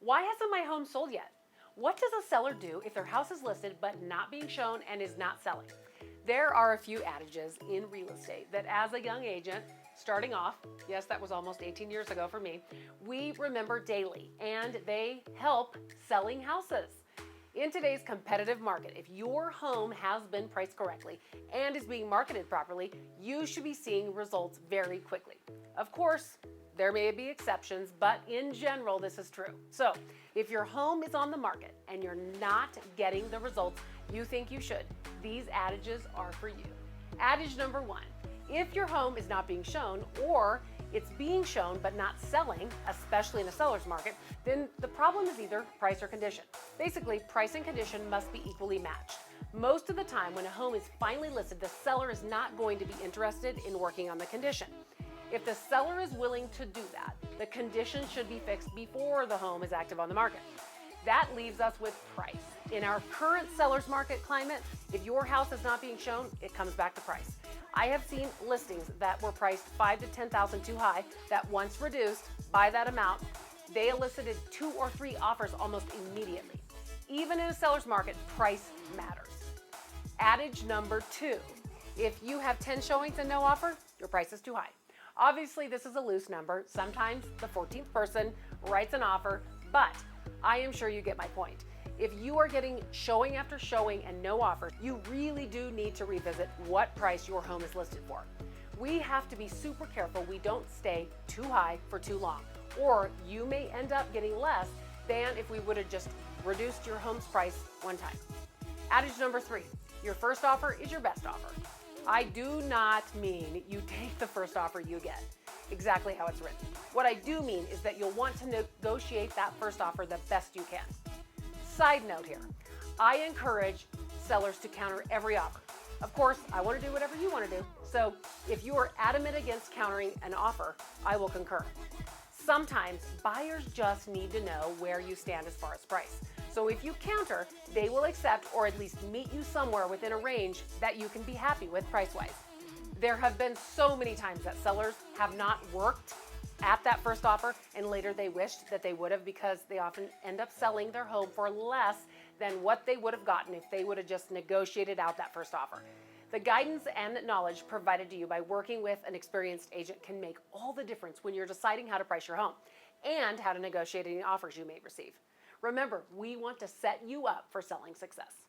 Why hasn't my home sold yet? What does a seller do if their house is listed but not being shown and is not selling? There are a few adages in real estate that as a young agent, starting off, yes, that was almost 18 years ago for me, we remember daily, and they help selling houses. In today's competitive market, if your home has been priced correctly and is being marketed properly, you should be seeing results very quickly. Of course, there may be exceptions, but in general, this is true. So, if your home is on the market and you're not getting the results you think you should, these adages are for you. Adage number 1, if your home is not being shown or it's being shown but not selling, especially in a seller's market, then the problem is either price or condition. Basically, price and condition must be equally matched. Most of the time when a home is finally listed, the seller is not going to be interested in working on the condition. If the seller is willing to do that, the condition should be fixed before the home is active on the market. That leaves us with price. In our current seller's market climate, if your house is not being shown, it comes back to price. I have seen listings that were priced $5,000 to $10,000 too high that once reduced by that amount, they elicited 2 or 3 offers almost immediately. Even in a seller's market, price matters. Adage number 2, if you have 10 showings and no offer, your price is too high. Obviously, this is a loose number. Sometimes the 14th person writes an offer, but I am sure you get my point. If you are getting showing after showing and no offers, you really do need to revisit what price your home is listed for. We have to be super careful we don't stay too high for too long, or you may end up getting less than if we would have just reduced your home's price one time. Adage number 3, your first offer is your best offer. I do not mean you take the first offer you get, exactly how it's written. What I do mean is that you'll want to negotiate that first offer the best you can. Side note here, I encourage sellers to counter every offer. Of course, I want to do whatever you want to do, so if you are adamant against countering an offer, I will concur. Sometimes buyers just need to know where you stand as far as price. So if you counter, they will accept or at least meet you somewhere within a range that you can be happy with price-wise. There have been so many times that sellers have not worked at that first offer and later they wished that they would have, because they often end up selling their home for less than what they would have gotten if they would have just negotiated out that first offer. The guidance and knowledge provided to you by working with an experienced agent can make all the difference when you're deciding how to price your home and how to negotiate any offers you may receive. Remember, we want to set you up for selling success.